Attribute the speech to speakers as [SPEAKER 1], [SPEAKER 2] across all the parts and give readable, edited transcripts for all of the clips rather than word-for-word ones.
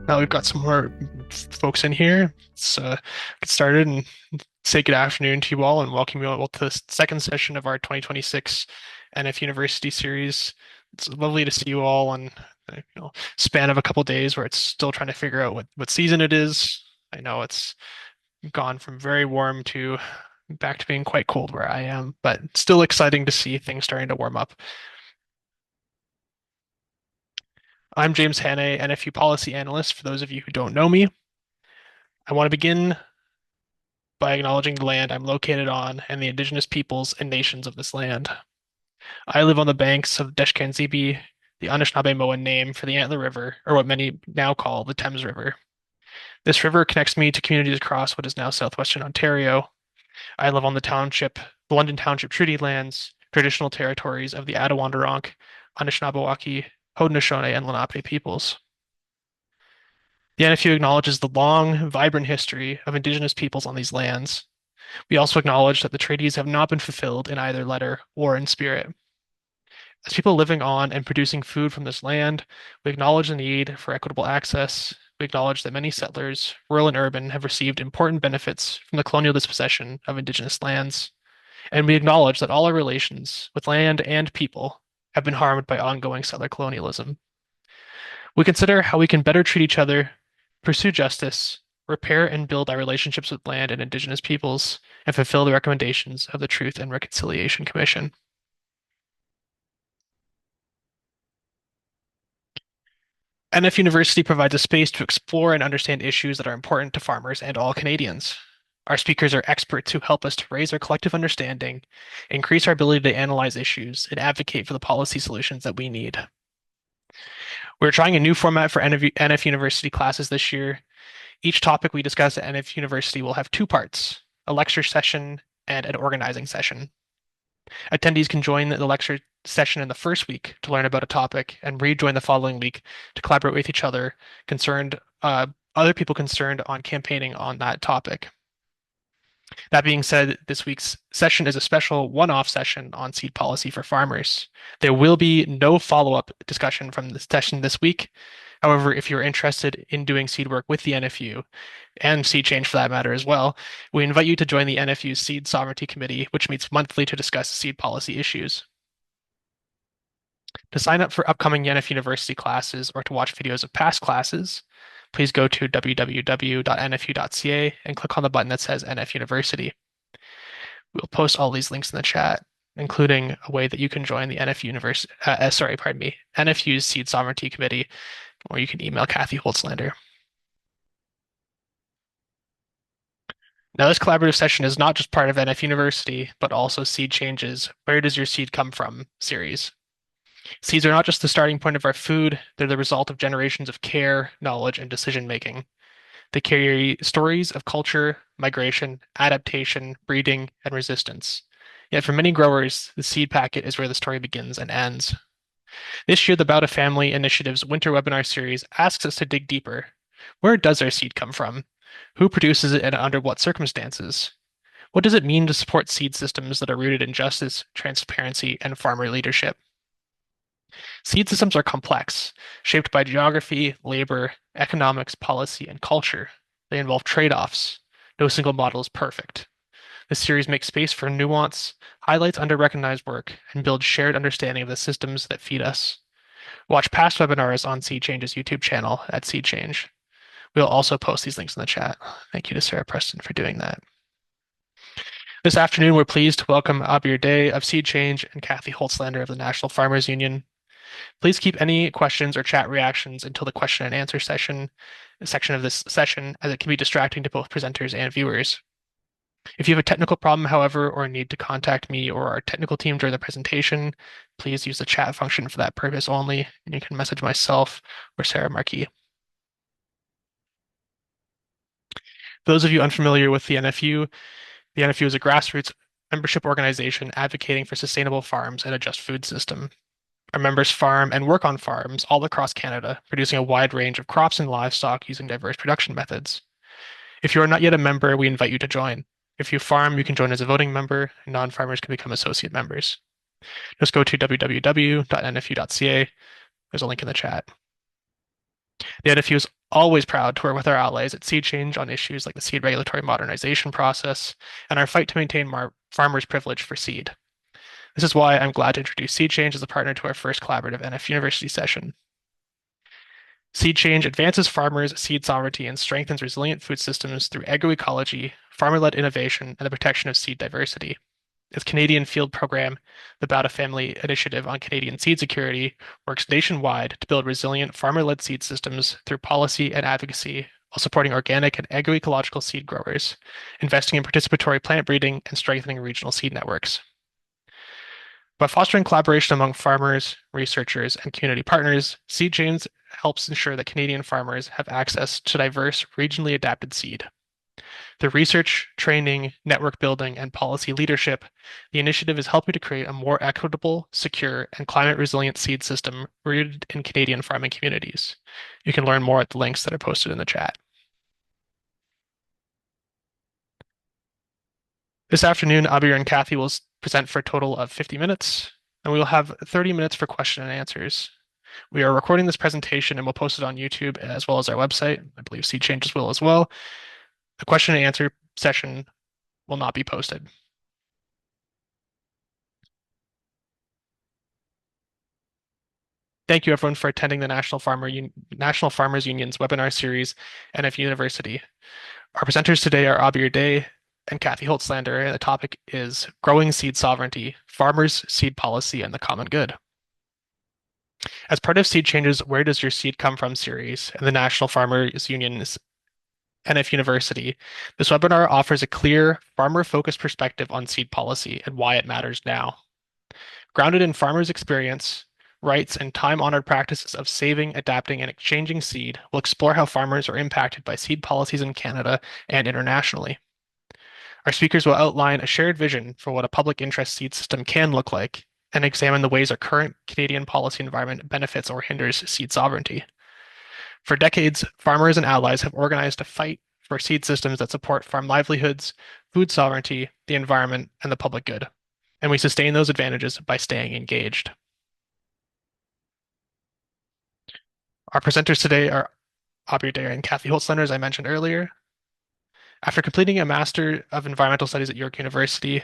[SPEAKER 1] Now we've got some more folks in here. Let's get started and say good afternoon to you all and welcome you all to the second session of our 2026 NFUniversity series. It's lovely to see you all on span of a couple days where it's still trying to figure out what season it is. I know it's gone from very warm to back to being quite cold where I am, but still exciting to see things starting to warm up. I'm James Hannay, NFU Policy Analyst, for those of you who don't know me. I want to begin by acknowledging the land I'm located on and the indigenous peoples and nations of this land. I live on the banks of the Deshkanzibi, the Anishinaabe-Moan name for the Antler River, or what many now call the Thames River. This river connects me to communities across what is now southwestern Ontario. I live on the London Township Treaty Lands, traditional territories of the Attawandaronk, Anishinaabewaki, Haudenosaunee, and Lenape peoples. The NFU acknowledges the long, vibrant history of Indigenous peoples on these lands. We also acknowledge that the treaties have not been fulfilled in either letter or in spirit. As people living on and producing food from this land, we acknowledge the need for equitable access. We acknowledge that many settlers, rural and urban, have received important benefits from the colonial dispossession of Indigenous lands. And we acknowledge that all our relations with land and people have been harmed by ongoing settler colonialism. We consider how we can better treat each other, pursue justice, repair and build our relationships with land and Indigenous peoples, and fulfill the recommendations of the Truth and Reconciliation Commission. NFUniversity provides a space to explore and understand issues that are important to farmers and all Canadians. Our speakers are experts who help us to raise our collective understanding, increase our ability to analyze issues, and advocate for the policy solutions that we need. We're trying a new format for NFUniversity classes this year. Each topic we discuss at NFUniversity will have two parts, a lecture session and an organizing session. Attendees can join the lecture session in the first week to learn about a topic and rejoin the following week to collaborate with each other other people concerned on campaigning on that topic. That being said, this week's session is a special one-off session on seed policy for farmers. There will be no follow-up discussion from this session this week. However, if you're interested in doing seed work with the NFU and SeedChange for that matter as well, we invite you to join the NFU's Seed Sovereignty Committee, which meets monthly to discuss seed policy issues. To sign up for upcoming NFUniversity classes or to watch videos of past classes, please go to www.nfu.ca and click on the button that says NFUniversity. We'll post all these links in the chat, including a way that you can join the NFU's Seed Sovereignty Committee, or you can email Kathy Holtzlander. Now, this collaborative session is not just part of NFUniversity, but also SeedChange's Where Does Your Seed Come From series. Seeds are not just the starting point of our food, they're the result of generations of care, knowledge, and decision-making. They carry stories of culture, migration, adaptation, breeding, and resistance. Yet for many growers, the seed packet is where the story begins and ends. This year, the Bauta Family Initiative's winter webinar series asks us to dig deeper. Where does our seed come from? Who produces it and under what circumstances? What does it mean to support seed systems that are rooted in justice, transparency, and farmer leadership? Seed systems are complex, shaped by geography, labor, economics, policy, and culture. They involve trade-offs. No single model is perfect. This series makes space for nuance, highlights under-recognized work, and builds shared understanding of the systems that feed us. Watch past webinars on SeedChange's YouTube channel at SeedChange. We'll also post these links in the chat. Thank you to Sarah Preston for doing that. This afternoon, we're pleased to welcome Aabir Dey of SeedChange and Kathy Holtzlander of the National Farmers Union. Please keep any questions or chat reactions until the question and answer section of this session, as it can be distracting to both presenters and viewers. If you have a technical problem, however, or need to contact me or our technical team during the presentation, please use the chat function for that purpose only, and you can message myself or Sarah Markey. For those of you unfamiliar with the NFU is a grassroots membership organization advocating for sustainable farms and a just food system. Our members farm and work on farms all across Canada, producing a wide range of crops and livestock using diverse production methods. If you are not yet a member, we invite you to join. If you farm, you can join as a voting member, and non-farmers can become associate members. Just go to www.nfu.ca. There's a link in the chat. The NFU is Always proud to work with our allies at SeedChange on issues like the seed regulatory modernization process and our fight to maintain farmers' privilege for seed. This is why I'm glad to introduce SeedChange as a partner to our first collaborative NFUniversity session. SeedChange advances farmers' seed sovereignty and strengthens resilient food systems through agroecology, farmer-led innovation, and the protection of seed diversity. Its Canadian field program, the Bauta Family Initiative on Canadian Seed Security, works nationwide to build resilient farmer-led seed systems through policy and advocacy while supporting organic and agroecological seed growers, investing in participatory plant breeding, and strengthening regional seed networks. By fostering collaboration among farmers, researchers, and community partners, SeedChange helps ensure that Canadian farmers have access to diverse, regionally adapted seed. Through research, training, network building, and policy leadership, the initiative is helping to create a more equitable, secure, and climate resilient seed system rooted in Canadian farming communities. You can learn more at the links that are posted in the chat. This afternoon, Aabir and Kathy will present for a total of 50 minutes, and we will have 30 minutes for question and answers. We are recording this presentation and we'll post it on YouTube as well as our website. I believe SeedChanges will as well. The question and answer session will not be posted. Thank you everyone for attending the National Farmers Union's webinar series, NFUniversity. Our presenters today are Aabir Dey and Kathy Holtzlander, and the topic is Growing Seed Sovereignty, Farmers, Seed Policy, and the Common Good. As part of SeedChange's Where Does Your Seed Come From series and the National Farmers Union's NFUniversity, this webinar offers a clear, farmer-focused perspective on seed policy and why it matters now. Grounded in farmers' experience, rights, and time-honored practices of saving, adapting, and exchanging seed, we'll explore how farmers are impacted by seed policies in Canada and internationally. Our speakers will outline a shared vision for what a public interest seed system can look like and examine the ways our current Canadian policy environment benefits or hinders seed sovereignty. For decades, farmers and allies have organized to fight for seed systems that support farm livelihoods, food sovereignty, the environment, and the public good. And we sustain those advantages by staying engaged. Our presenters today are Aabir Dey and Kathy Holtzlander, as I mentioned earlier. After completing a Master of Environmental Studies at York University,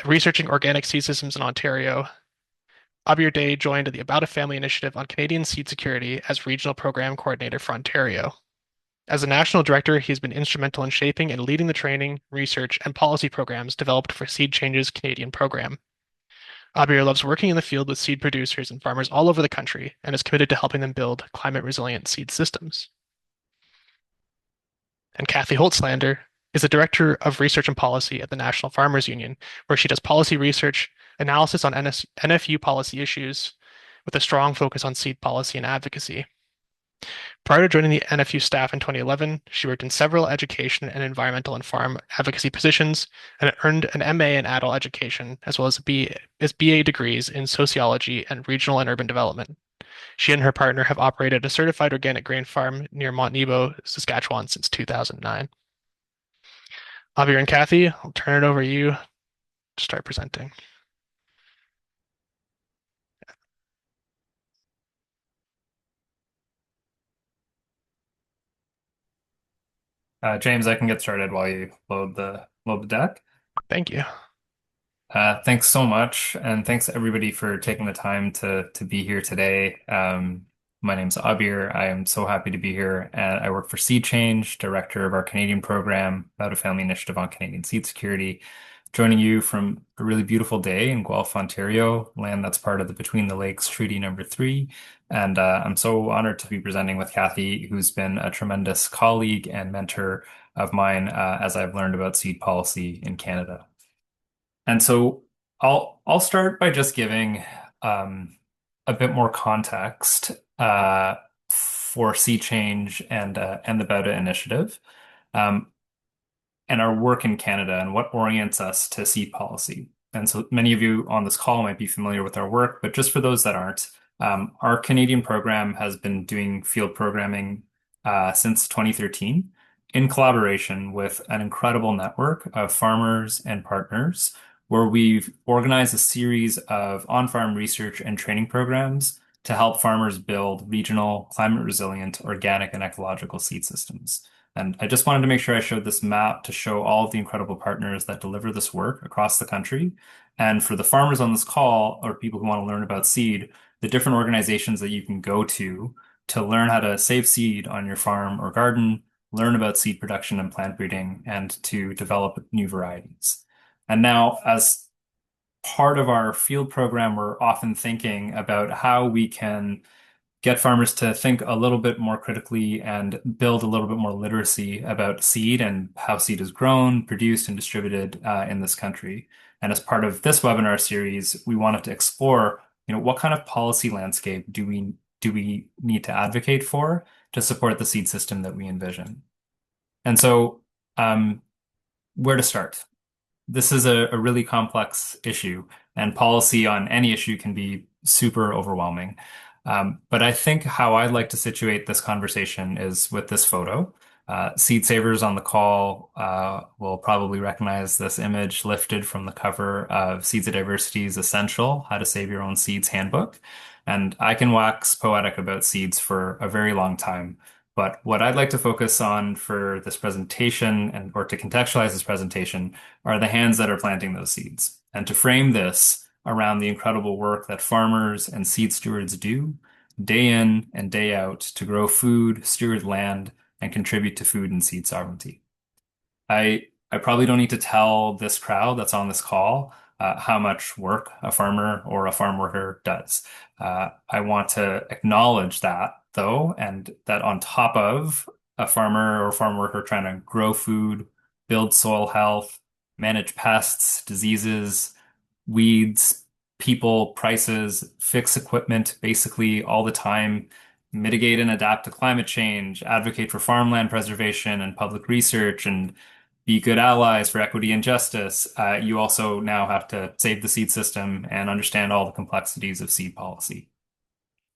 [SPEAKER 1] researching organic seed systems in Ontario, Aabir Dey joined the Bauta Family Initiative on Canadian Seed Security as Regional Program Coordinator for Ontario. As a national director, he has been instrumental in shaping and leading the training, research, and policy programs developed for SeedChange's Canadian program. Aabir loves working in the field with seed producers and farmers all over the country and is committed to helping them build climate-resilient seed systems. And Kathy Holtzlander is the Director of Research and Policy at the National Farmers Union, where she does policy research, analysis on NFU policy issues, with a strong focus on seed policy and advocacy. Prior to joining the NFU staff in 2011, she worked in several education and environmental and farm advocacy positions and earned an MA in adult education, as well as BA degrees in sociology and regional and urban development. She and her partner have operated a certified organic grain farm near Montnebo, Saskatchewan since 2009. Aabir and Kathy, I'll turn it over to you to start presenting.
[SPEAKER 2] James, I can get started while you load the deck.
[SPEAKER 1] Thank you.
[SPEAKER 2] Thanks so much, and thanks everybody for taking the time to be here today. My name's Aabir. I am so happy to be here, and I work for SeedChange, director of our Canadian program, Bauta Family Initiative on Canadian Seed Security. Joining you from a really beautiful day in Guelph, Ontario, land that's part of the Between the Lakes Treaty Number 3. And I'm so honored to be presenting with Kathy, who's been a tremendous colleague and mentor of mine as I've learned about seed policy in Canada. And so I'll start by just giving a bit more context for SeedChange and the Bauta Initiative. And our work in Canada and what orients us to seed policy. And so many of you on this call might be familiar with our work, but just for those that aren't, our Canadian program has been doing field programming since 2013 in collaboration with an incredible network of farmers and partners, where we've organized a series of on-farm research and training programs to help farmers build regional, climate resilient, organic, and ecological seed systems. And I just wanted to make sure I showed this map to show all of the incredible partners that deliver this work across the country. And for the farmers on this call, or people who want to learn about seed, the different organizations that you can go to learn how to save seed on your farm or garden, learn about seed production and plant breeding, and to develop new varieties. And now, as part of our field program, we're often thinking about how we can get farmers to think a little bit more critically and build a little bit more literacy about seed and how seed is grown, produced, and distributed in this country. And as part of this webinar series, we wanted to explore, what kind of policy landscape do we need to advocate for to support the seed system that we envision? And so, where to start? This is a really complex issue, and policy on any issue can be super overwhelming. But I think how I'd like to situate this conversation is with this photo. Seed savers on the call will probably recognize this image lifted from the cover of Seeds of Diversity's Essential: How to Save Your Own Seeds Handbook. And I can wax poetic about seeds for a very long time. But what I'd like to focus on for this presentation and or to contextualize this presentation are the hands that are planting those seeds. And to frame this around the incredible work that farmers and seed stewards do day in and day out to grow food, steward land, and contribute to food and seed sovereignty. I probably don't need to tell this crowd that's on this call how much work a farmer or a farm worker does. I want to acknowledge that, though, and that on top of a farmer or farm worker trying to grow food, build soil health, manage pests, diseases, weeds, people, prices, fix equipment basically all the time, mitigate and adapt to climate change, advocate for farmland preservation and public research, and be good allies for equity and justice. You also now have to save the seed system and understand all the complexities of seed policy.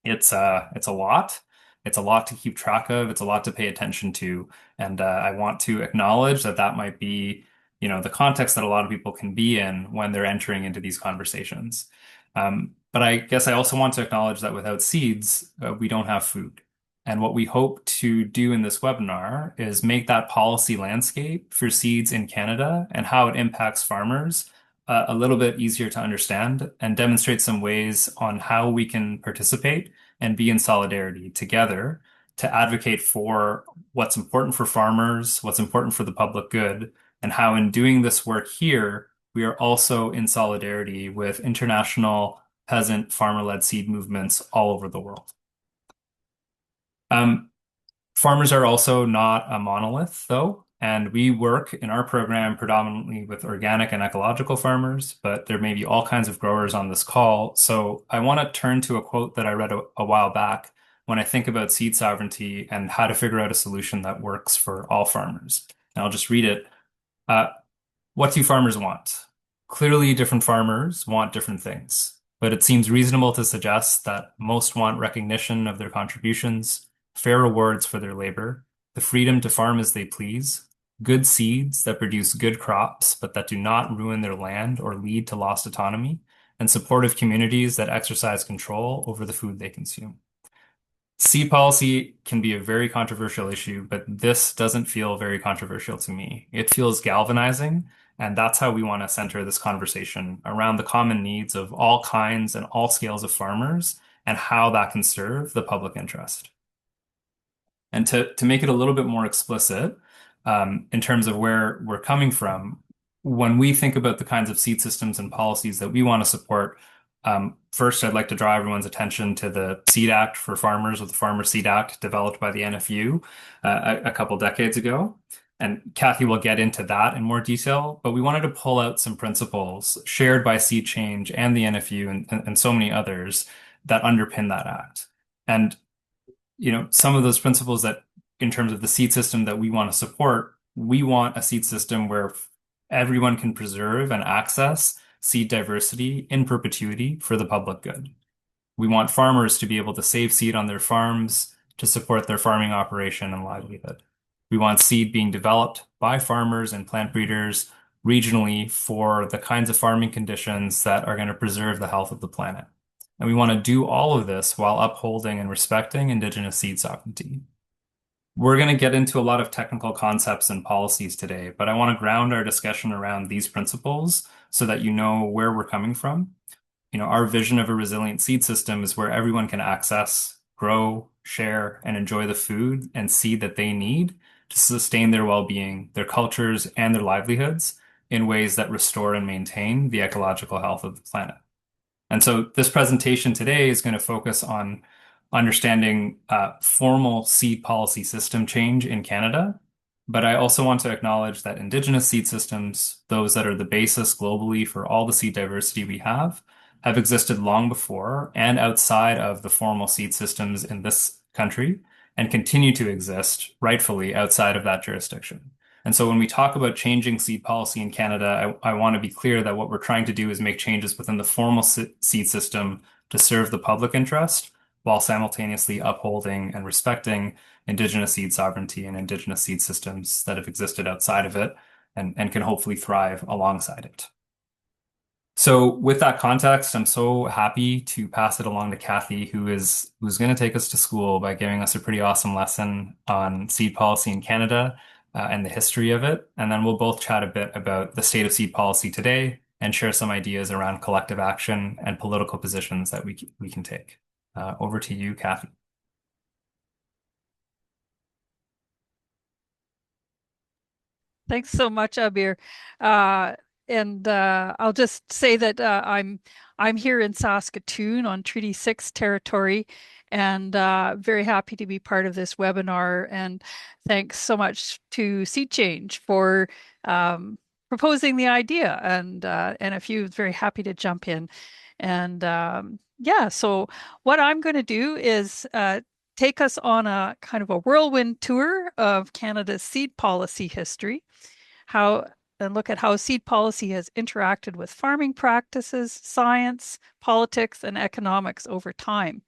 [SPEAKER 2] It's a lot. It's a lot to keep track of. It's a lot to pay attention to. And I want to acknowledge that that might be, the context that a lot of people can be in when they're entering into these conversations. But I guess I also want to acknowledge that without seeds, we don't have food. And what we hope to do in this webinar is make that policy landscape for seeds in Canada and how it impacts farmers a little bit easier to understand and demonstrate some ways on how we can participate and be in solidarity together to advocate for what's important for farmers, what's important for the public good, and how in doing this work here, we are also in solidarity with international peasant farmer-led seed movements all over the world. Um, Farmers are also not a monolith, though, and we work in our program predominantly with organic and ecological farmers, but there may be all kinds of growers on this call. So I want to turn to a quote that I read a while back when I think about seed sovereignty and how to figure out a solution that works for all farmers. And I'll just read it. Uh, what do farmers want? Clearly, different farmers want different things, but it seems reasonable to suggest that most want recognition of their contributions, fair rewards for their labor, the freedom to farm as they please, good seeds that produce good crops but that do not ruin their land or lead to lost autonomy, and supportive communities that exercise control over the food they consume. Seed policy can be a very controversial issue, but this doesn't feel very controversial to me. It feels galvanizing, and that's how we want to center this conversation around the common needs of all kinds and all scales of farmers and how that can serve the public interest. And to make it a little bit more explicit, in terms of where we're coming from, when we think about the kinds of seed systems and policies that we want to support, first, I'd like to draw everyone's attention to the Seed Act for Farmers, or the Farmer Seed Act developed by the NFU a couple decades ago. And Kathy will get into that in more detail, but we wanted to pull out some principles shared by SeedChange and the NFU and so many others that underpin that act. And some of those principles that, in terms of the seed system that we want to support, we want a seed system where everyone can preserve and access seed diversity in perpetuity for the public good. We want farmers to be able to save seed on their farms to support their farming operation and livelihood. We want seed being developed by farmers and plant breeders regionally for the kinds of farming conditions that are going to preserve the health of the planet. And we want to do all of this while upholding and respecting Indigenous seed sovereignty. We're going to get into a lot of technical concepts and policies today, but I want to ground our discussion around these principles so that you know where we're coming from. Our vision of a resilient seed system is where everyone can access, grow, share, and enjoy the food and seed that they need to sustain their well-being, their cultures, and their livelihoods in ways that restore and maintain the ecological health of the planet. And so this presentation today is going to focus on understanding formal seed policy system change in Canada. But I also want to acknowledge that Indigenous seed systems, those that are the basis globally for all the seed diversity we have existed long before and outside of the formal seed systems in this country and continue to exist rightfully outside of that jurisdiction. And so when we talk about changing seed policy in Canada, I want to be clear that what we're trying to do is make changes within the formal seed system to serve the public interest while simultaneously upholding and respecting Indigenous seed sovereignty and Indigenous seed systems that have existed outside of it and can hopefully thrive alongside it. So with that context, I'm so happy to pass it along to Kathy, who's going to take us to school by giving us a pretty awesome lesson on seed policy in Canada and the history of it. And then we'll both chat a bit about the state of seed policy today and share some ideas around collective action and political positions that we can take. Over to you, Kathy.
[SPEAKER 3] Thanks so much, Aabir. And I'll just say that I'm here in Saskatoon on Treaty 6 territory, and very happy to be part of this webinar. And thanks so much to SeedChange for proposing the idea. And NFU is very happy to jump in. And yeah, so what I'm going to do is take us on a kind of a whirlwind tour of Canada's seed policy history, how and look at how seed policy has interacted with farming practices, science, politics, and economics over time.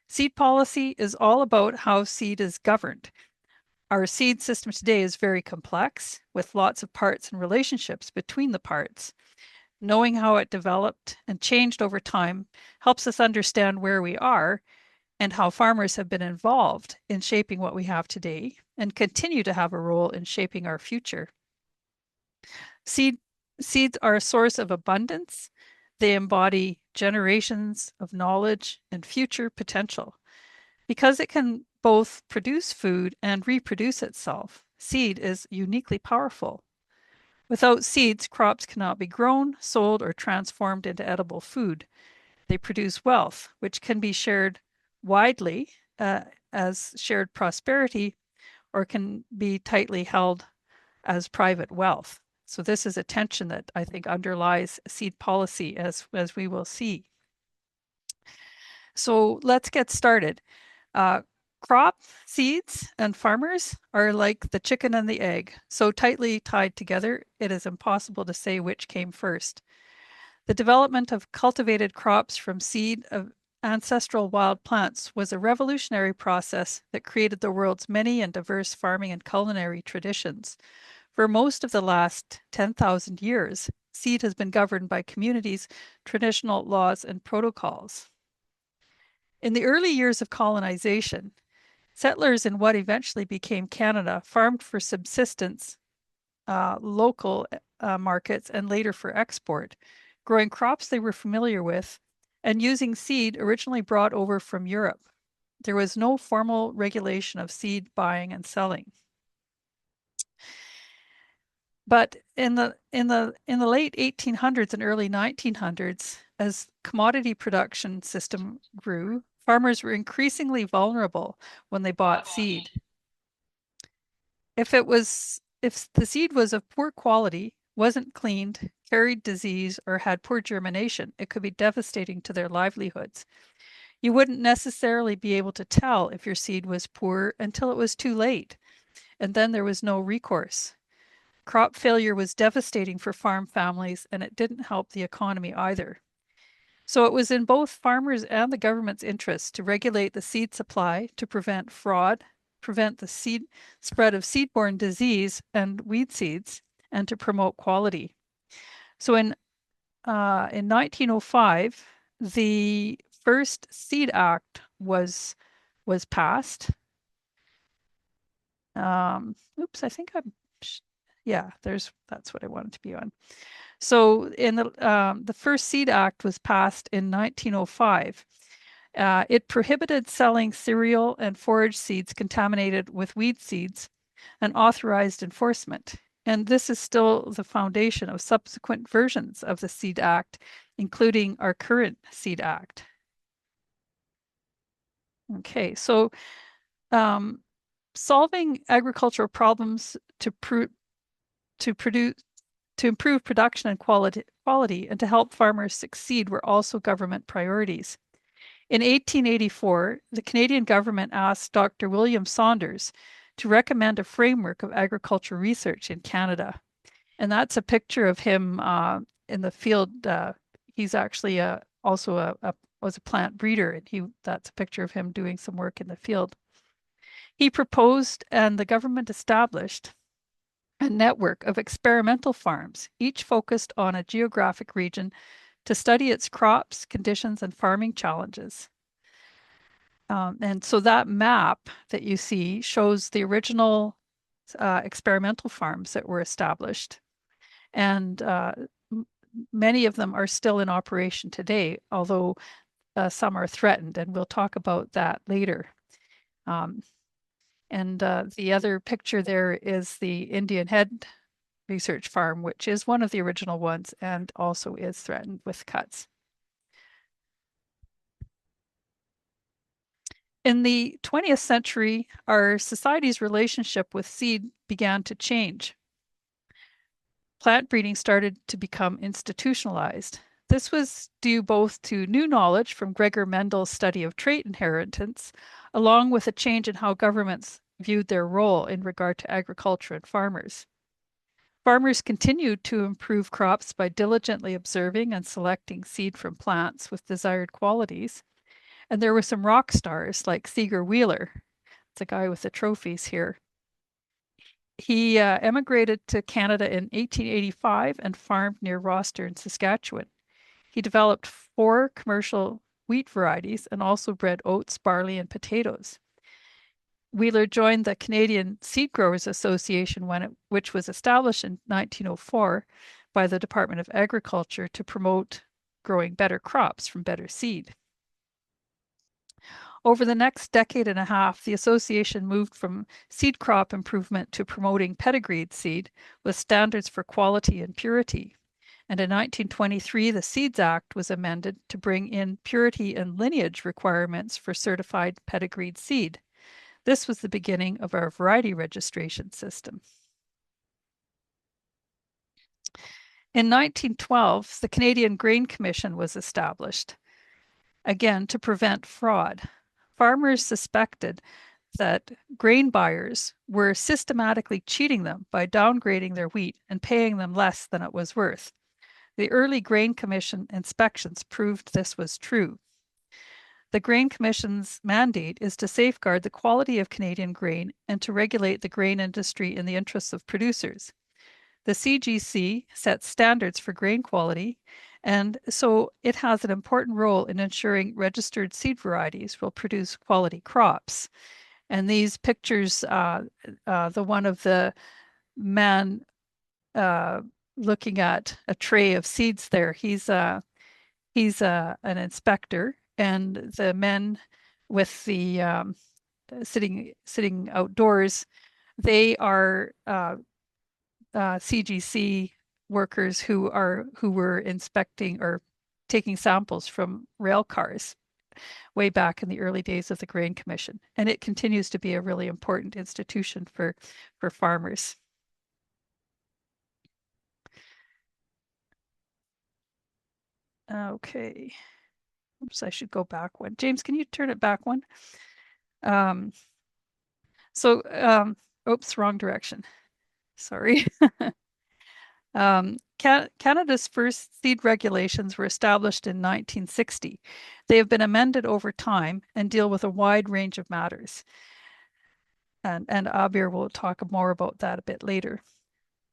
[SPEAKER 3] Seed policy is all about how seed is governed. Our seed system today is very complex, with lots of parts and relationships between the parts. Knowing how it developed and changed over time helps us understand where we are and how farmers have been involved in shaping what we have today and continue to have a role in shaping our future. Seeds are a source of abundance. They embody generations of knowledge and future potential. Because it can both produce food and reproduce itself, seed is uniquely powerful. Without seeds, crops cannot be grown, sold, or transformed into edible food. They produce wealth, which can be shared widely as shared prosperity, or can be tightly held as private wealth. So this is a tension that I think underlies seed policy, as we will see. So let's get started. Crop, seeds, and farmers are like the chicken and the egg, so tightly tied together, it is impossible to say which came first. The development of cultivated crops from seed of ancestral wild plants was a revolutionary process that created the world's many and diverse farming and culinary traditions. For most of the last 10,000 years, seed has been governed by communities' traditional laws and protocols. In the early years of colonization, settlers in what eventually became Canada farmed for subsistence, local markets, and later for export, growing crops they were familiar with, and using seed originally brought over from Europe. There was no formal regulation of seed buying and selling. But in the late 1800s and early 1900s, as commodity production system grew, farmers were increasingly vulnerable when they bought seed. If the seed was of poor quality, wasn't cleaned, carried disease, or had poor germination, it could be devastating to their livelihoods. You wouldn't necessarily be able to tell if your seed was poor until it was too late, and then there was no recourse. Crop failure was devastating for farm families, and it didn't help the economy either. So it was in both farmers and the government's interest to regulate the seed supply to prevent fraud, prevent the spread of seed-borne disease and weed seeds, and to promote quality. So in 1905, the first Seed Act was passed. Oops, I think yeah, that's what I wanted to be on. So in the first Seed Act was passed in 1905. It prohibited selling cereal and forage seeds contaminated with weed seeds and authorized enforcement. And this is still the foundation of subsequent versions of the Seed Act, including our current Seed Act. Okay, so solving agricultural problems to improve production and quality and to help farmers succeed were also government priorities. In 1884, the Canadian government asked Dr. William Saunders to recommend a framework of agricultural research in Canada. And that's a picture of him in the field. He's actually also was a plant breeder, and that's a picture of him doing some work in the field. He proposed, and the government established, a network of experimental farms, each focused on a geographic region to study its crops, conditions, and farming challenges. And so that map that you see shows the original experimental farms that were established. And many of them are still in operation today, although some are threatened, and we'll talk about that later. And the other picture there is the Indian Head Research Farm, which is one of the original ones and also is threatened with cuts. In the 20th century, our society's relationship with seed began to change. Plant breeding started to become institutionalized. This was due both to new knowledge from Gregor Mendel's study of trait inheritance, along with a change in how governments viewed their role in regard to agriculture and farmers. Farmers continued to improve crops by diligently observing and selecting seed from plants with desired qualities. And there were some rock stars like Seeger Wheeler. It's a guy with the trophies here. He emigrated to Canada in 1885 and farmed near Roster in Saskatchewan. He developed 4 commercial wheat varieties and also bred oats, barley, and potatoes. Wheeler joined the Canadian Seed Growers Association, which was established in 1904 by the Department of Agriculture to promote growing better crops from better seed. Over the next decade and a half, the association moved from seed crop improvement to promoting pedigreed seed with standards for quality and purity. And in 1923, the Seeds Act was amended to bring in purity and lineage requirements for certified pedigreed seed. This was the beginning of our variety registration system. In 1912, the Canadian Grain Commission was established, again to prevent fraud. Farmers suspected that grain buyers were systematically cheating them by downgrading their wheat and paying them less than it was worth. The early Grain Commission inspections proved this was true. The Grain Commission's mandate is to safeguard the quality of Canadian grain and to regulate the grain industry in the interests of producers. The CGC sets standards for grain quality, and so it has an important role in ensuring registered seed varieties will produce quality crops. And these pictures, the one of the man looking at a tray of seeds there, he's an inspector, and the men with the sitting outdoors, they are CGC workers who were inspecting or taking samples from rail cars way back in the early days of the Grain Commission. And it continues to be a really important institution for farmers. Okay. Oops, I should go back one. James, can you turn it back one? Oops, wrong direction. Sorry. Canada's first seed regulations were established in 1960. They have been amended over time and deal with a wide range of matters. And Aabir will talk more about that a bit later.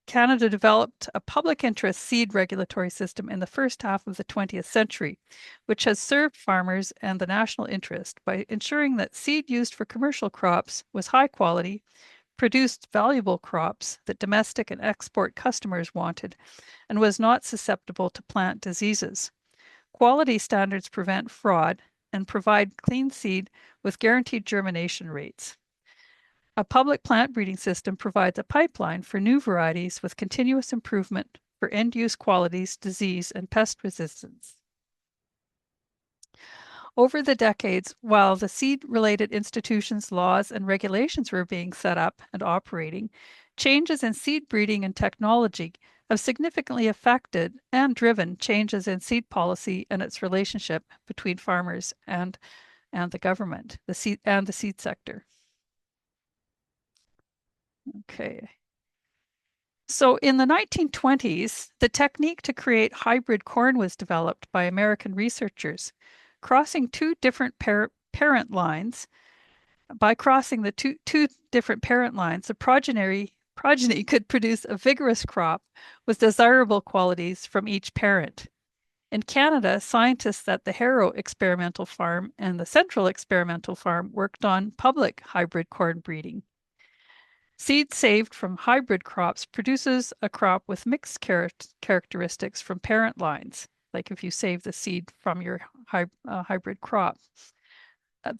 [SPEAKER 3] Canada developed a public interest seed regulatory system in the first half of the 20th century, which has served farmers and the national interest by ensuring that seed used for commercial crops was high quality, produced valuable crops that domestic and export customers wanted, and was not susceptible to plant diseases. Quality standards prevent fraud and provide clean seed with guaranteed germination rates. A public plant breeding system provides a pipeline for new varieties with continuous improvement for end-use qualities, disease, and pest resistance. Over the decades, while the seed-related institutions, laws, and regulations were being set up and operating, changes in seed breeding and technology have significantly affected and driven changes in seed policy and its relationship between farmers and the government, the seed sector. Okay. So in the 1920s, the technique to create hybrid corn was developed by American researchers. Crossing two different parent lines, by crossing the two different parent lines, the progeny could produce a vigorous crop with desirable qualities from each parent. In Canada, scientists at the Harrow Experimental Farm and the Central Experimental Farm worked on public hybrid corn breeding. Seed saved from hybrid crops produces a crop with mixed characteristics from parent lines, like if you save the seed from your hybrid crop.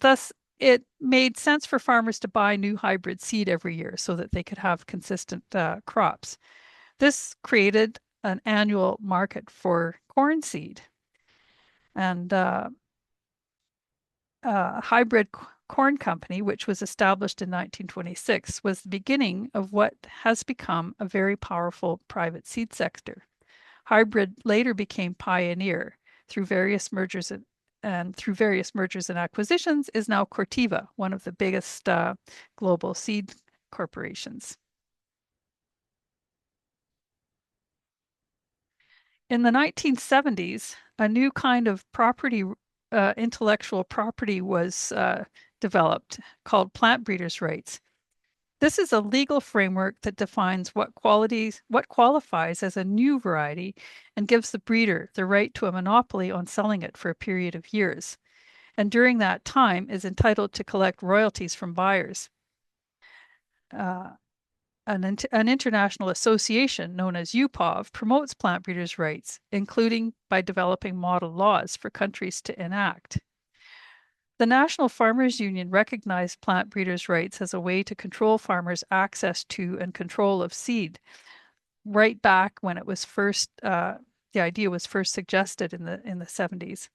[SPEAKER 3] Thus, it made sense for farmers to buy new hybrid seed every year so that they could have consistent crops. This created an annual market for corn seed. And hybrid corn company, which was established in 1926, was the beginning of what has become a very powerful private seed sector. Hybrid later became Pioneer through various mergers and acquisitions is now Corteva, one of the biggest global seed corporations. In the 1970s, a new kind of intellectual property was developed called plant breeders' rights. This is a legal framework that defines what qualifies as a new variety and gives the breeder the right to a monopoly on selling it for a period of years, and during that time is entitled to collect royalties from buyers. An international association known as UPOV promotes plant breeders' rights, including by developing model laws for countries to enact. The National Farmers Union recognized plant breeders' rights as a way to control farmers' access to and control of seed. Right back when it was first, the idea was first suggested in the 70s.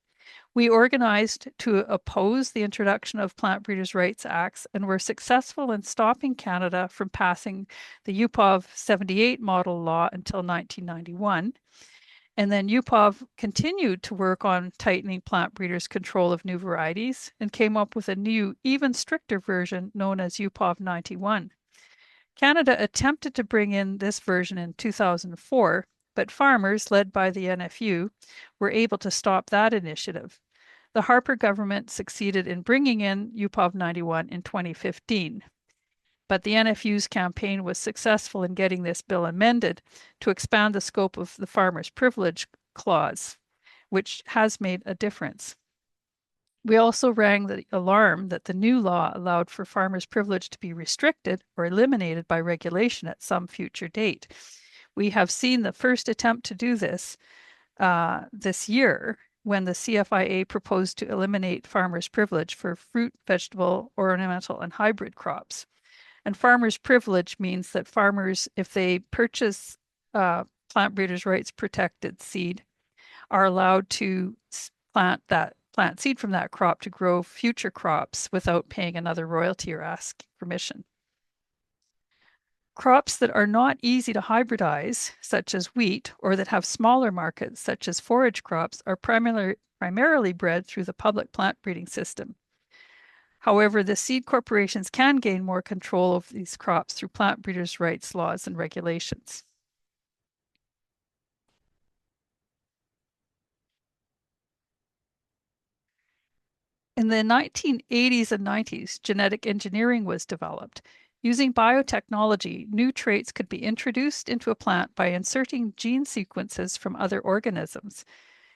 [SPEAKER 3] We organized to oppose the introduction of Plant Breeders' Rights Acts and were successful in stopping Canada from passing the UPOV 78 model law until 1991. And then UPOV continued to work on tightening plant breeders' control of new varieties and came up with a new, even stricter version known as UPOV 91. Canada attempted to bring in this version in 2004, but farmers, led by the NFU, were able to stop that initiative. The Harper government succeeded in bringing in UPOV 91 in 2015, but the NFU's campaign was successful in getting this bill amended to expand the scope of the farmer's privilege clause, which has made a difference. We also rang the alarm that the new law allowed for farmers' privilege to be restricted or eliminated by regulation at some future date. We have seen the first attempt to do this this year when the CFIA proposed to eliminate farmers' privilege for fruit, vegetable, ornamental, and hybrid crops. And farmers' privilege means that farmers, if they purchase plant breeders' rights protected seed, are allowed to plant seed from that crop to grow future crops without paying another royalty or asking permission. Crops that are not easy to hybridize, such as wheat, or that have smaller markets, such as forage crops, are primarily bred through the public plant breeding system. However, the seed corporations can gain more control of these crops through plant breeders' rights laws and regulations. In the 1980s and 90s, genetic engineering was developed. Using biotechnology, new traits could be introduced into a plant by inserting gene sequences from other organisms.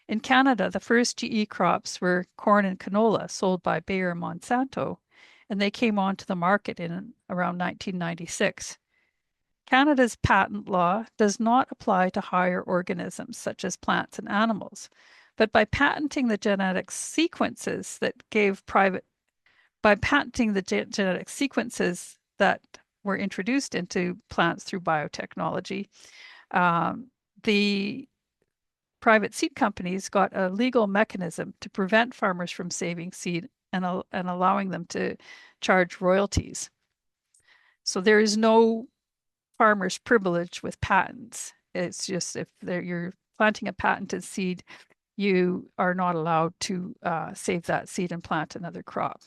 [SPEAKER 3] In Canada, the first GE crops were corn and canola sold by Bayer Monsanto, and they came onto the market in around 1996. Canada's patent law does not apply to higher organisms such as plants and animals, but by patenting the genetic sequences that were introduced into plants through biotechnology, the private seed companies got a legal mechanism to prevent farmers from saving seed and allowing them to charge royalties. So there is no farmer's privilege with patents. It's just if you're planting a patented seed, you are not allowed to save that seed and plant another crop.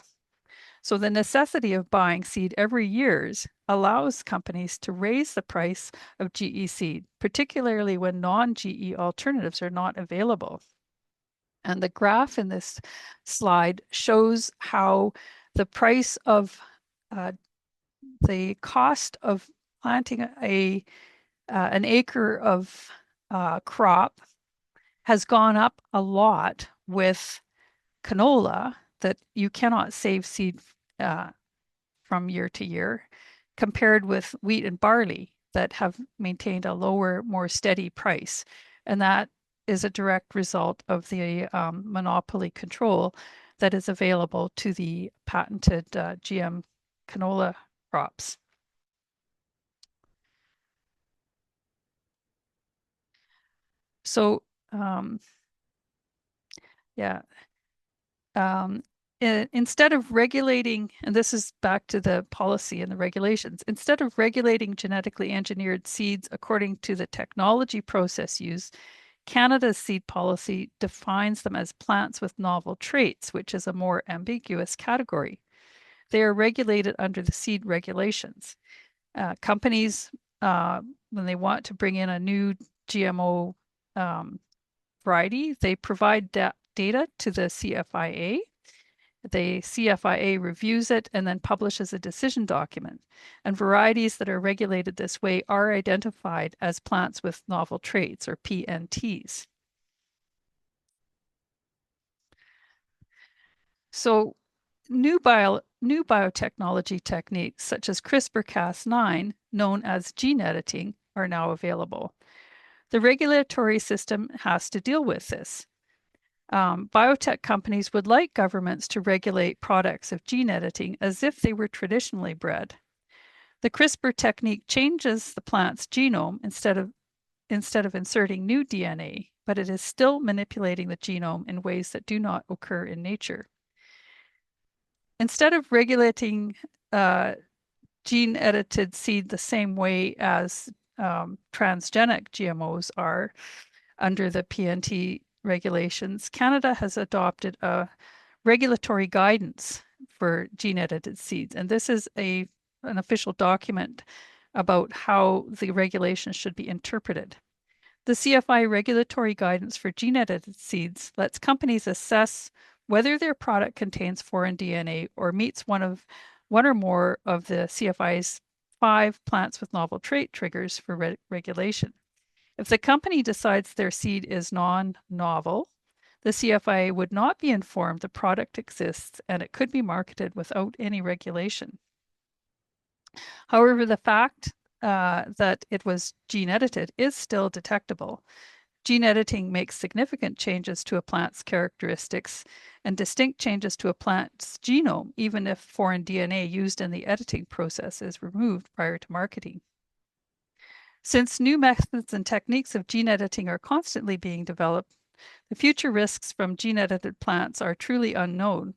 [SPEAKER 3] So the necessity of buying seed every year allows companies to raise the price of GE seed, particularly when non-GE alternatives are not available. And the graph in this slide shows how the price of the cost of planting an acre of crop has gone up a lot with canola, that you cannot save seed from year to year, compared with wheat and barley that have maintained a lower, more steady price. And that is a direct result of the monopoly control that is available to the patented GM canola crops. So, yeah. Instead of regulating, and this is back to the policy and the regulations, instead of regulating genetically engineered seeds according to the technology process used, Canada's seed policy defines them as plants with novel traits, which is a more ambiguous category. They are regulated under the seed regulations. Companies, when they want to bring in a new GMO variety, they provide data to the CFIA. The CFIA reviews it and then publishes a decision document. And varieties that are regulated this way are identified as plants with novel traits, or PNTs. So new biotechnology techniques such as CRISPR-Cas9, known as gene editing, are now available. The regulatory system has to deal with this. Biotech companies would like governments to regulate products of gene editing as if they were traditionally bred. The CRISPR technique changes the plant's genome instead of inserting new DNA, but it is still manipulating the genome in ways that do not occur in nature. Instead of regulating gene-edited seed the same way as transgenic GMOs are under the PNT regulations, Canada has adopted a regulatory guidance for gene-edited seeds, and this is an official document about how the regulations should be interpreted. The CFI regulatory guidance for gene-edited seeds lets companies assess whether their product contains foreign DNA or meets one or more of the CFI's 5 plants with novel trait triggers for regulation. If the company decides their seed is non-novel, the CFIA would not be informed the product exists and it could be marketed without any regulation. However, the fact that it was gene edited is still detectable. Gene editing makes significant changes to a plant's characteristics and distinct changes to a plant's genome, even if foreign DNA used in the editing process is removed prior to marketing. Since new methods and techniques of gene editing are constantly being developed, the future risks from gene-edited plants are truly unknown.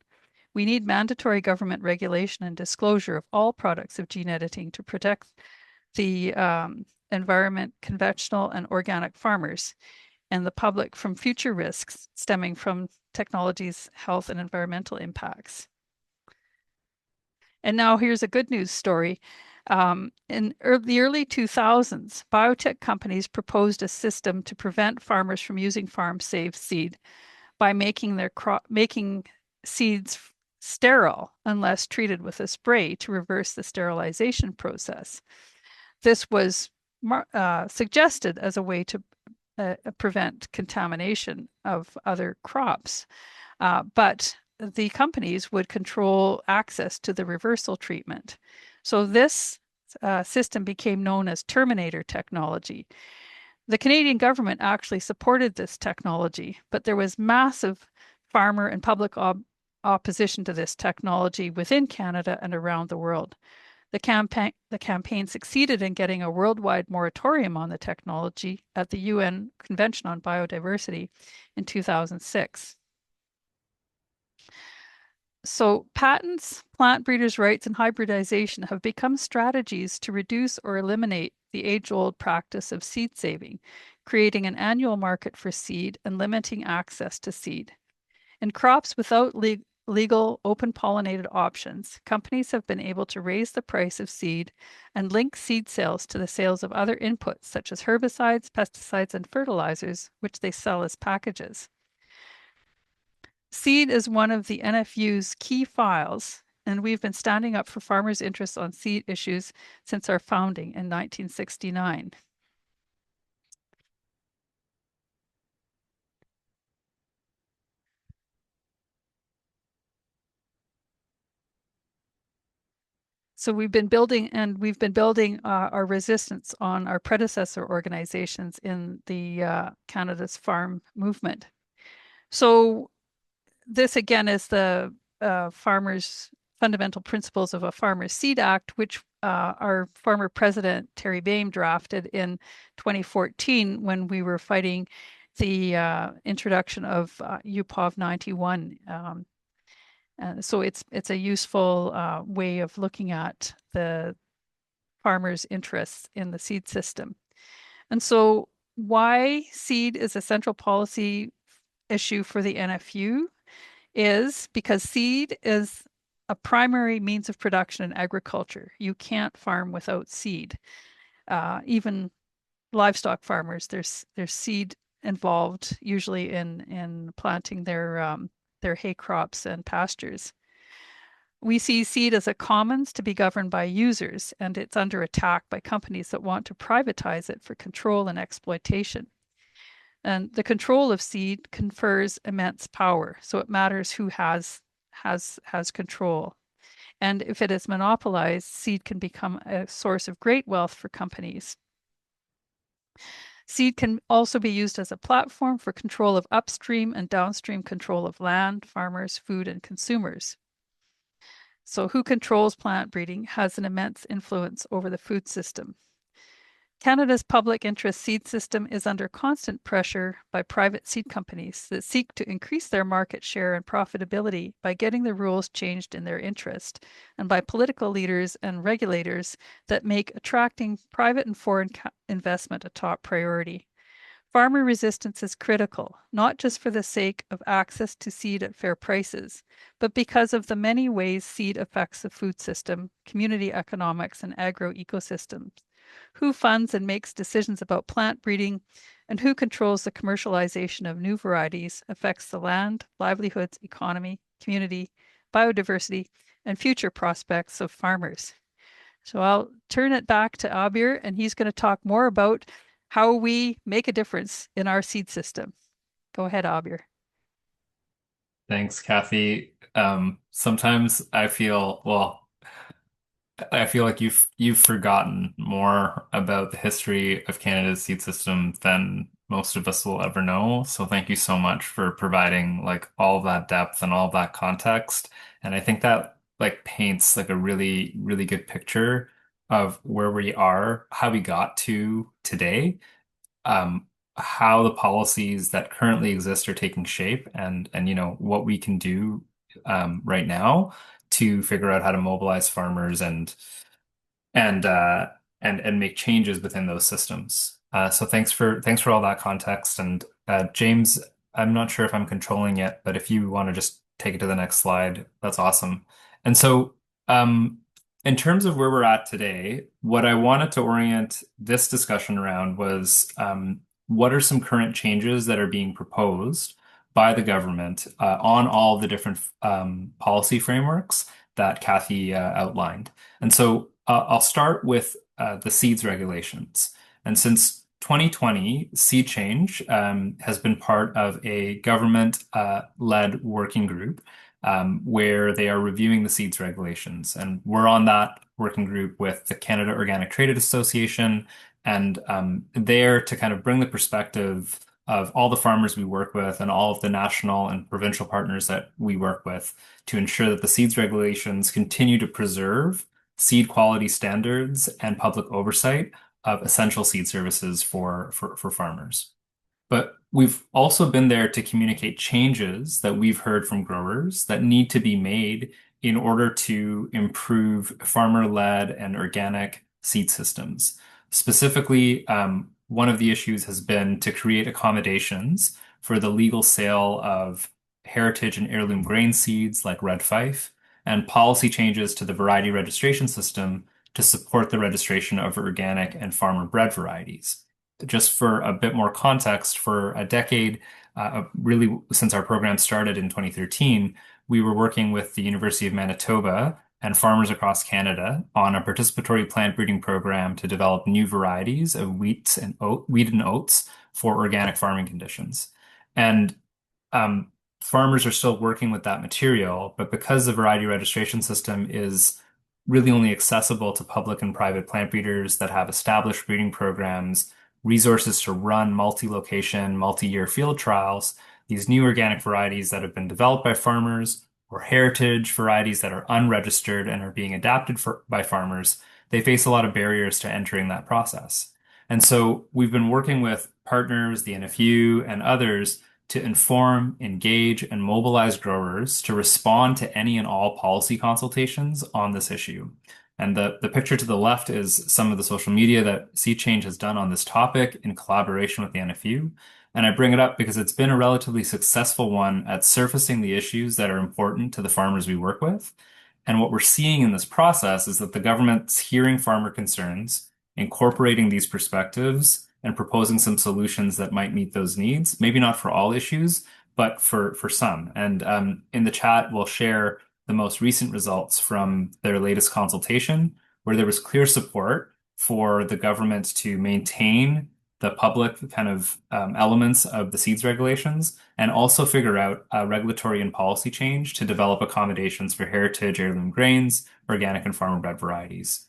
[SPEAKER 3] We need mandatory government regulation and disclosure of all products of gene editing to protect the environment, conventional and organic farmers, and the public from future risks stemming from technology's health and environmental impacts. And now here's a good news story. In the early 2000s, biotech companies proposed a system to prevent farmers from using farm-safe seed by making seeds sterile unless treated with a spray to reverse the sterilization process. This was suggested as a way to prevent contamination of other crops. But the companies would control access to the reversal treatment. So this system became known as Terminator technology. The Canadian government actually supported this technology, but there was massive farmer and public opposition to this technology within Canada and around the world. The campaign succeeded in getting a worldwide moratorium on the technology at the UN Convention on Biodiversity in 2006. So patents, plant breeders' rights, and hybridization have become strategies to reduce or eliminate the age-old practice of seed saving, creating an annual market for seed and limiting access to seed. In crops without legal open pollinated options, companies have been able to raise the price of seed and link seed sales to the sales of other inputs such as herbicides, pesticides, and fertilizers, which they sell as packages. Seed is one of the NFU's key files, and we've been standing up for farmers' interests on seed issues since our founding in 1969. So we've been building our resistance on our predecessor organizations in the Canada's farm movement. So this again is the Farmers Fundamental Principles of a Farmer's Seed Act, which our former president Terry Bain drafted in 2014 when we were fighting the introduction of UPOV 91. So it's a useful way of looking at the farmers' interests in the seed system. And so why seed is a central policy issue for the NFU is because seed is a primary means of production in agriculture. You can't farm without seed. Even livestock farmers, there's seed involved usually in planting their hay crops and pastures. We see seed as a commons to be governed by users, and it's under attack by companies that want to privatize it for control and exploitation. And the control of seed confers immense power, so it matters who has control. And if it is monopolized, seed can become a source of great wealth for companies. Seed can also be used as a platform for control of upstream and downstream control of land, farmers, food, and consumers. So who controls plant breeding has an immense influence over the food system. Canada's public interest seed system is under constant pressure by private seed companies that seek to increase their market share and profitability by getting the rules changed in their interest, and by political leaders and regulators that make attracting private and foreign investment a top priority. Farmer resistance is critical, not just for the sake of access to seed at fair prices, but because of the many ways seed affects the food system, community economics, and agro-ecosystems. Who funds and makes decisions about plant breeding, and who controls the commercialization of new varieties affects the land, livelihoods, economy, community, biodiversity, and future prospects of farmers. So I'll turn it back to Aabir, and he's going to talk more about how we make a difference in our seed system. Go ahead, Aabir.
[SPEAKER 2] Thanks, Kathy. Sometimes I feel like you've forgotten more about the history of Canada's seed system than most of us will ever know. So thank you so much for providing like all of that depth and all of that context. And I think that like paints like a really, really good picture of where we are, how we got to today, how the policies that currently exist are taking shape, and what we can do right now to figure out how to mobilize farmers and uh, and make changes within those systems. So thanks for all that context. And James, I'm not sure if I'm controlling yet, but if you want to just take it to the next slide, that's awesome. And so, in terms of where we're at today, what I wanted to orient this discussion around was what are some current changes that are being proposed by the government on all the different policy frameworks that Kathy outlined. And so I'll start with the seeds regulations. And since 2020, SeedChange has been part of a government-led working group where they are reviewing the seeds regulations. And we're on that working group with the Canada Organic Trade Association, and there to kind of bring the perspective of all the farmers we work with and all of the national and provincial partners that we work with to ensure that the seeds regulations continue to preserve seed quality standards and public oversight of essential seed services for farmers. But we've also been there to communicate changes that we've heard from growers that need to be made in order to improve farmer-led and organic seed systems. Specifically, one of the issues has been to create accommodations for the legal sale of heritage and heirloom grain seeds like red fife, and policy changes to the variety registration system to support the registration of organic and farmer-bred varieties. Just for a bit more context, for a decade, really since our program started in 2013, we were working with the University of Manitoba and farmers across Canada on a participatory plant breeding program to develop new varieties of wheat and oats for organic farming conditions. And farmers are still working with that material, but because the variety registration system is really only accessible to public and private plant breeders that have established breeding programs, resources to run multi-location, multi-year field trials, these new organic varieties that have been developed by farmers or heritage varieties that are unregistered and are being adapted by farmers, they face a lot of barriers to entering that process. And so we've been working with partners, the NFU and others to inform, engage, and mobilize growers to respond to any and all policy consultations on this issue. And the picture to the left is some of the social media that SeedChange has done on this topic in collaboration with the NFU. And I bring it up because it's been a relatively successful one at surfacing the issues that are important to the farmers we work with. And what we're seeing in this process is that the government's hearing farmer concerns, incorporating these perspectives, and proposing some solutions that might meet those needs, maybe not for all issues, but for some. And in the chat, we'll share the most recent results from their latest consultation, where there was clear support for the government to maintain the public kind of elements of the seeds regulations and also figure out a regulatory and policy change to develop accommodations for heritage heirloom grains, organic and farmer-bred varieties.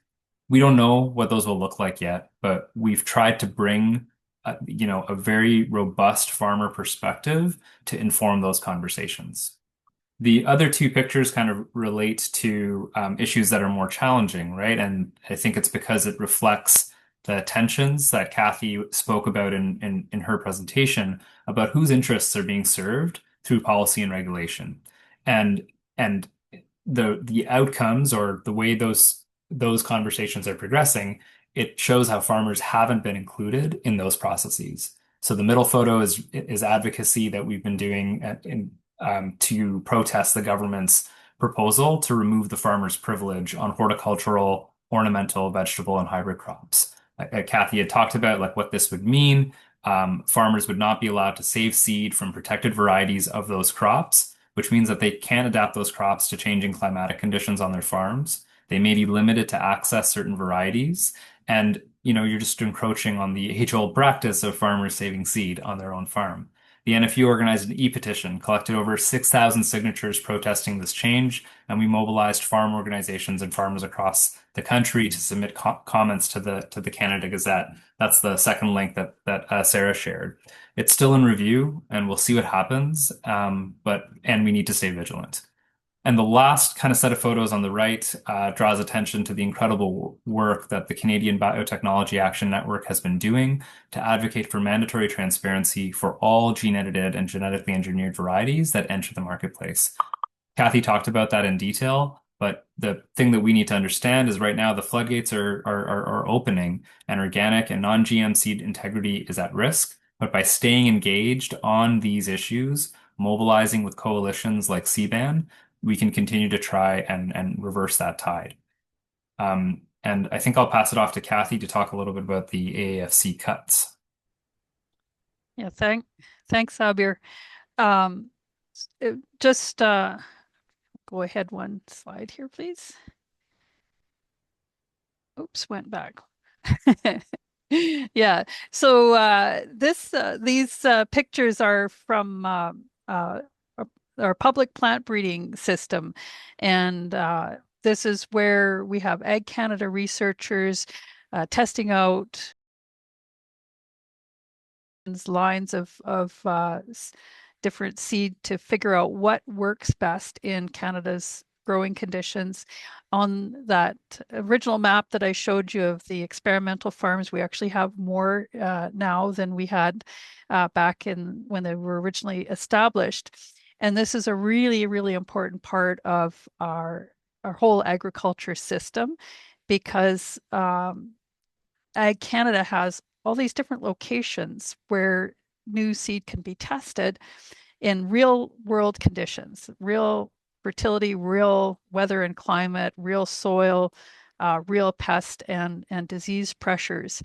[SPEAKER 2] We don't know what those will look like yet, but we've tried to bring a very robust farmer perspective to inform those conversations. The other two pictures kind of relate to issues that are more challenging, right? And I think it's because it reflects the tensions that Kathy spoke about in her presentation about whose interests are being served through policy and regulation. And the outcomes or the way those conversations are progressing, it shows how farmers haven't been included in those processes. So the middle photo is advocacy that we've been doing to protest the government's proposal to remove the farmer's privilege on horticultural, ornamental, vegetable, and hybrid crops. Kathy had talked about like what this would mean. Farmers would not be allowed to save seed from protected varieties of those crops, which means that they can't adapt those crops to changing climatic conditions on their farms. They may be limited to access certain varieties, and you're just encroaching on the age-old practice of farmers saving seed on their own farm. The NFU organized an e-petition, collected over 6,000 signatures protesting this change, and we mobilized farm organizations and farmers across the country to submit comments to the Canada Gazette. That's the second link that Sarah shared. It's still in review, and we'll see what happens, and we need to stay vigilant. And the last kind of set of photos on the right draws attention to the incredible work that the Canadian Biotechnology Action Network has been doing to advocate for mandatory transparency for all gene-edited and genetically engineered varieties that enter the marketplace. Kathy talked about that in detail, but the thing that we need to understand is right now the floodgates are opening and organic and non-GM seed integrity is at risk. But by staying engaged on these issues, mobilizing with coalitions like CBAN, we can continue to try and reverse that tide. And I think I'll pass it off to Kathy to talk a little bit about the AAFC cuts.
[SPEAKER 3] Yeah, thanks, Aabir. um, just go ahead one slide here, please. Oops, went back. Yeah. So these pictures are from our public plant breeding system, and this is where we have Ag Canada researchers testing out lines of different seed to figure out what works best in Canada's growing conditions. On that original map that I showed you of the experimental farms, we actually have more now than we had back in when they were originally established. And this is a really, really important part of our whole agriculture system because Ag Canada has all these different locations where new seed can be tested in real world conditions, real fertility, real weather and climate, real soil, real pest and disease pressures.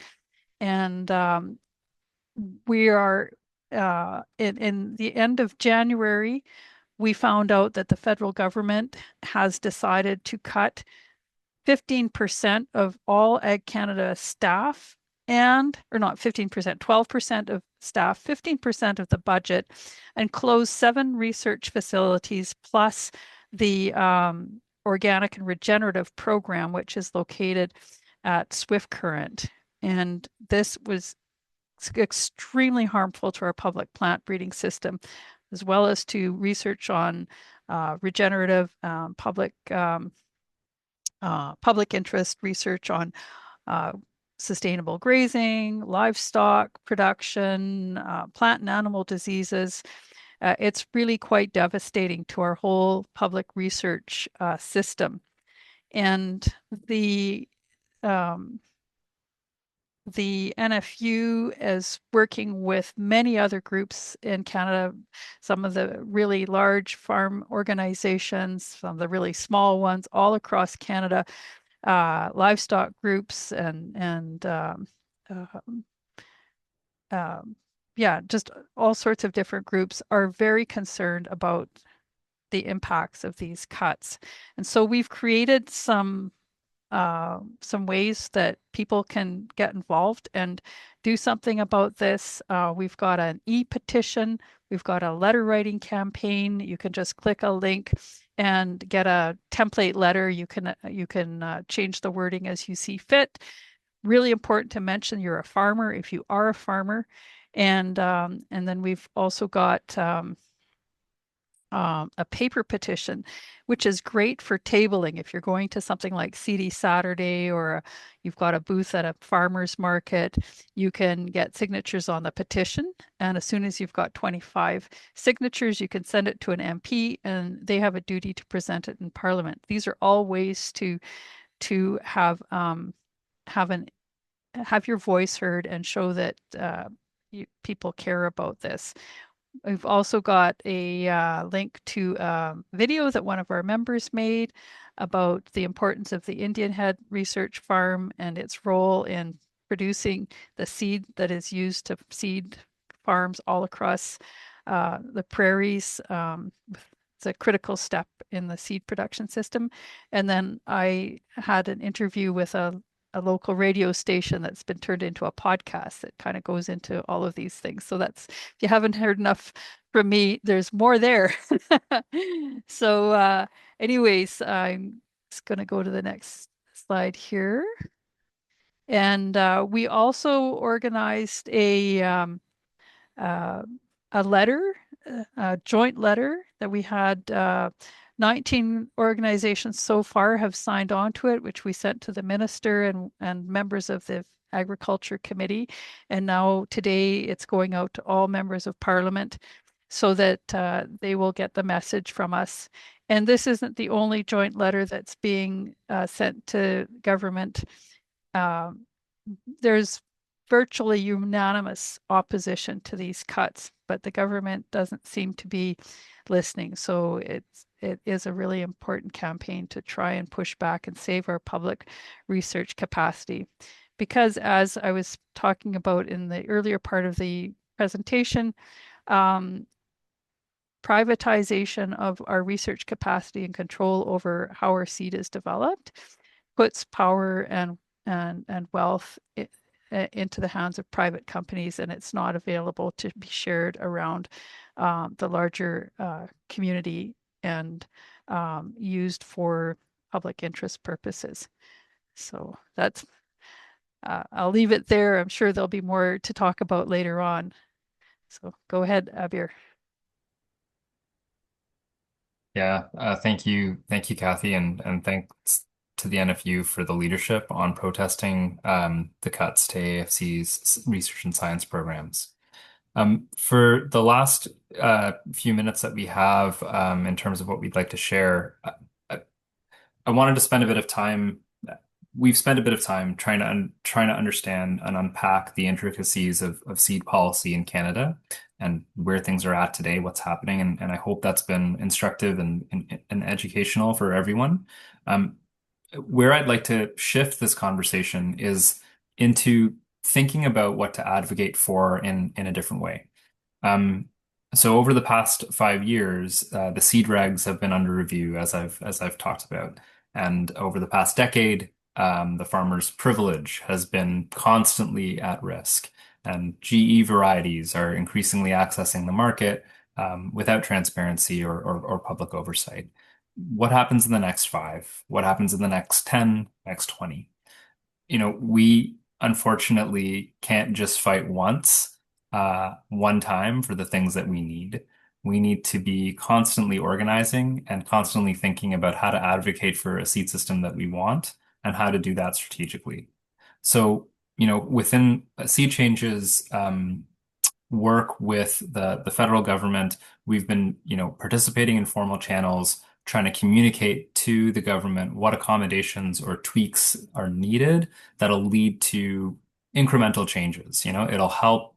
[SPEAKER 3] And we are in the end of January, we found out that the federal government has decided to cut 15% of all Ag Canada staff or not 15%, 12% of staff, 15% of the budget, and close 7 research facilities plus the organic and regenerative program, which is located at Swift Current. And this was extremely harmful to our public plant breeding system, as well as to research on regenerative public interest research on sustainable grazing, livestock production, plant and animal diseases. It's really quite devastating to our whole public research system. And the NFU is working with many other groups in Canada, some of the really large farm organizations, some of the really small ones all across Canada, livestock groups and yeah, just all sorts of different groups are very concerned about the impacts of these cuts. And so we've created some ways that people can get involved and do something about this. We've got an e-petition, we've got a letter writing campaign. You can just click a link and get a template letter. You can change the wording as you see fit. Really important to mention you're a farmer if you are a farmer, and then we've also got a paper petition, which is great for tabling. If you're going to something like CD Saturday or you've got a booth at a farmer's market, you can get signatures on the petition. And as soon as you've got 25 signatures, you can send it to an MP and they have a duty to present it in Parliament. These are all ways to have your voice heard and show that people care about this. We've also got a link to a video that one of our members made about the importance of the Indian Head Research Farm and its role in producing the seed that is used to seed farms all across the prairies. It's a critical step in the seed production system. And then I had an interview with a local radio station that's been turned into a podcast that kind of goes into all of these things. So that's, if you haven't heard enough from me, there's more there. So anyways, I'm just going to go to the next slide here. And we also organized a letter, a joint letter that we had 19 organizations so far have signed on to it, which we sent to the minister and members of the Agriculture Committee. And now today it's going out to all members of Parliament so that they will get the message from us. And this isn't the only joint letter that's being sent to government. There's virtually unanimous opposition to these cuts, but the government doesn't seem to be listening. So it is a really important campaign to try and push back and save our public research capacity. Because as I was talking about in the earlier part of the presentation, privatization of our research capacity and control over how our seed is developed puts power and wealth into the hands of private companies, and it's not available to be shared around the larger community and used for public interest purposes. So that's, I'll leave it there. I'm sure there'll be more to talk about later on. So go ahead, Aabir.
[SPEAKER 2] Yeah, thank you, Kathy, and thanks to the NFU for the leadership on protesting the cuts to AFC's research and science programs. For the last few minutes that we have in terms of what we'd like to share, I wanted to spend a bit of time. We've spent a bit of time trying to understand and unpack the intricacies of seed policy in Canada and where things are at today, what's happening, and I hope that's been instructive and educational for everyone. Where I'd like to shift this conversation is into thinking about what to advocate for in a different way. So over the past 5 years, the seed regs have been under review, as I've talked about, and over the past decade, the farmer's privilege has been constantly at risk, and GE varieties are increasingly accessing the market without transparency or public oversight. What happens in the next 5? What happens in the next 10, next 20? We unfortunately can't just fight once, one time for the things that we need. We need to be constantly organizing and constantly thinking about how to advocate for a seed system that we want and how to do that strategically. So, within SeedChange's work with the federal government, we've been, participating in formal channels, trying to communicate to the government what accommodations or tweaks are needed that'll lead to incremental changes. It'll help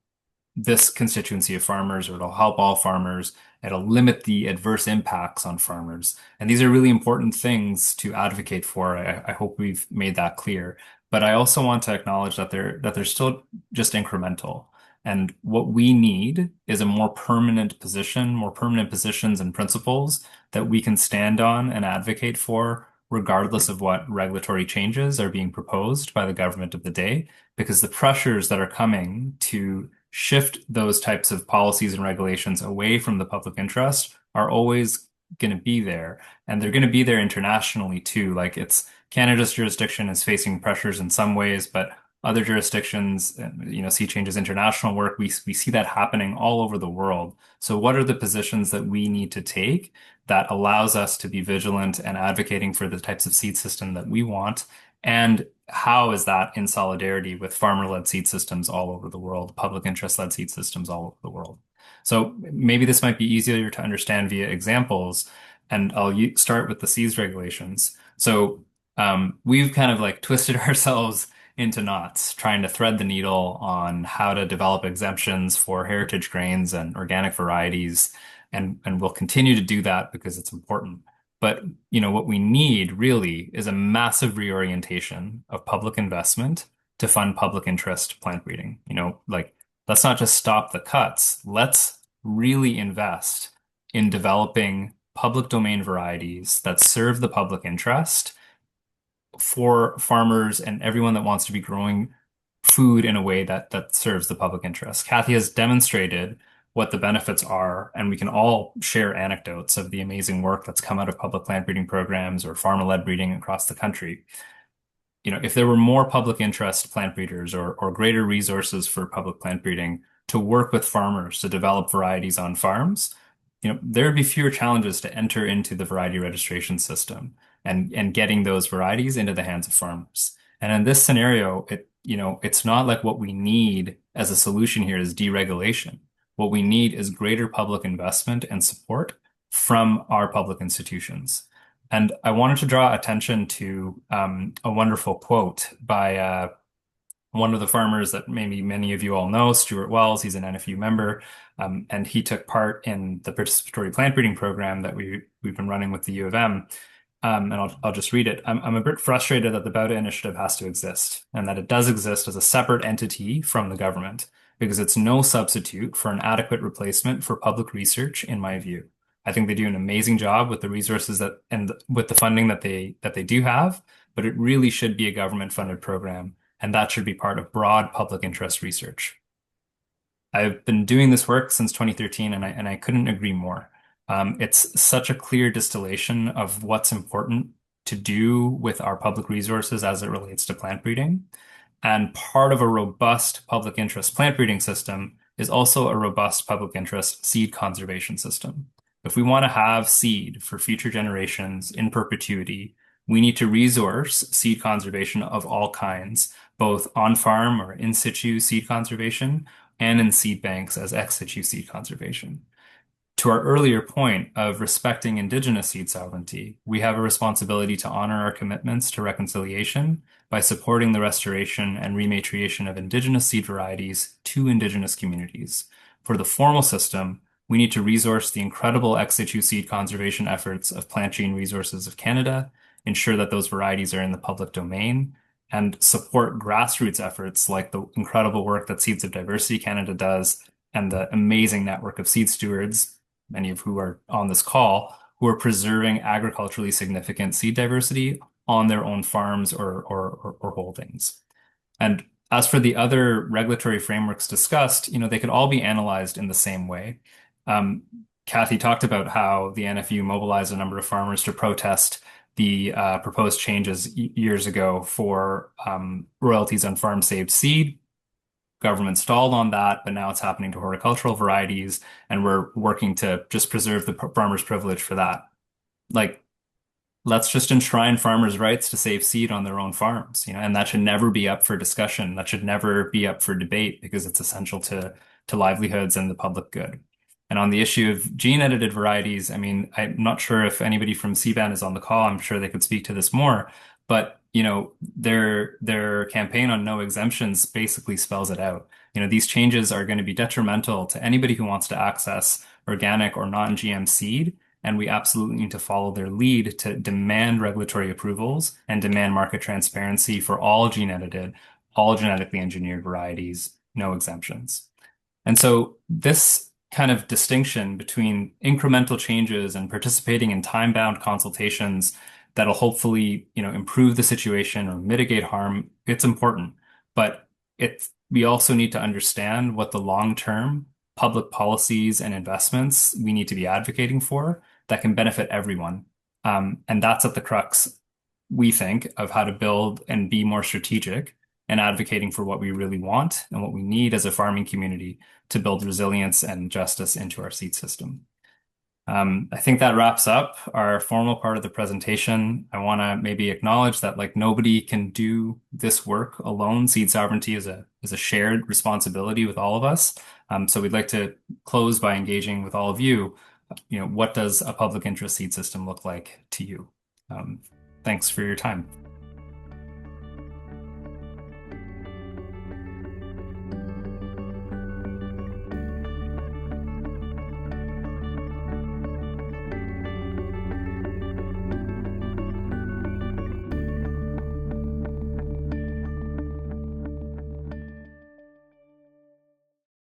[SPEAKER 2] this constituency of farmers, or it'll help all farmers. It'll limit the adverse impacts on farmers. And these are really important things to advocate for. I hope we've made that clear. But I also want to acknowledge that they're still just incremental. And what we need is a more permanent position, more permanent positions and principles that we can stand on and advocate for, regardless of what regulatory changes are being proposed by the government of the day, because the pressures that are coming to shift those types of policies and regulations away from the public interest are always going to be there. And they're going to be there internationally too. Like, Canada's jurisdiction is facing pressures in some ways, but other jurisdictions, SeedChange's international work, we see that happening all over the world. So what are the positions that we need to take that allows us to be vigilant and advocating for the types of seed system that we want? And how is that in solidarity with farmer-led seed systems all over the world, public interest-led seed systems all over the world? So maybe this might be easier to understand via examples, and I'll start with the seeds regulations. So we've kind of like twisted ourselves into knots, trying to thread the needle on how to develop exemptions for heritage grains and organic varieties, and we'll continue to do that because it's important. But what we need really is a massive reorientation of public investment to fund public interest plant breeding. Let's not just stop the cuts. Let's really invest in developing public domain varieties that serve the public interest for farmers and everyone that wants to be growing food in a way that serves the public interest. Kathy has demonstrated what the benefits are, and we can all share anecdotes of the amazing work that's come out of public plant breeding programs or farmer-led breeding across the country. If there were more public interest plant breeders or greater resources for public plant breeding to work with farmers to develop varieties on farms, there would be fewer challenges to enter into the variety registration system and getting those varieties into the hands of farmers. And in this scenario, it's not like what we need as a solution here is deregulation. What we need is greater public investment and support from our public institutions. And I wanted to draw attention to a wonderful quote by one of the farmers that maybe many of you all know, Stuart Wells. He's an NFU member, and he took part in the participatory plant breeding program that we've been running with the U of M. And I'll just read it. I'm a bit frustrated that the Bauta Initiative has to exist, and that it does exist as a separate entity from the government, because it's no substitute for an adequate replacement for public research, in my view. I think they do an amazing job with the resources that and with the funding that they do have, but it really should be a government funded program, and that should be part of broad public interest research. I've been doing this work since 2013, and I couldn't agree more. It's such a clear distillation of what's important to do with our public resources as it relates to plant breeding. And part of a robust public interest plant breeding system is also a robust public interest seed conservation system. If we want to have seed for future generations in perpetuity, we need to resource seed conservation of all kinds, both on farm or in situ seed conservation and in seed banks as ex situ seed conservation. To our earlier point of respecting indigenous seed sovereignty, we have a responsibility to honor our commitments to reconciliation by supporting the restoration and rematriation of indigenous seed varieties to indigenous communities. For the formal system, we need to resource the incredible ex situ seed conservation efforts of Plant Gene Resources of Canada, ensure that those varieties are in the public domain, and support grassroots efforts like the incredible work that Seeds of Diversity Canada does and the amazing network of seed stewards, many of who are on this call, who are preserving agriculturally significant seed diversity on their own farms or holdings. And as for the other regulatory frameworks discussed, they could all be analyzed in the same way. Kathy talked about how the NFU mobilized a number of farmers to protest the proposed changes years ago for royalties on farm saved seed. Government stalled on that, but now it's happening to horticultural varieties, and we're working to just preserve the farmer's privilege for that. Like, let's just enshrine farmers' rights to save seed on their own farms, and that should never be up for discussion. That should never be up for debate because it's essential to livelihoods and the public good. And on the issue of gene-edited varieties, I mean, I'm not sure if anybody from CBAN is on the call. I'm sure they could speak to this more, but their campaign on no exemptions basically spells it out. These changes are going to be detrimental to anybody who wants to access organic or non-GM seed, and we absolutely need to follow their lead to demand regulatory approvals and demand market transparency for all gene-edited, all genetically engineered varieties, no exemptions. And so this kind of distinction between incremental changes and participating in time-bound consultations that'll hopefully, improve the situation or mitigate harm, it's important. But we also need to understand what the long-term public policies and investments we need to be advocating for that can benefit everyone. And that's at the crux, we think, of how to build and be more strategic and advocating for what we really want and what we need as a farming community to build resilience and justice into our seed system. I think that wraps up our formal part of the presentation. I want to maybe acknowledge that nobody can do this work alone. Seed sovereignty is a shared responsibility with all of us. So we'd like to close by engaging with all of you. What does a public interest seed system look like to you? Thanks for your time.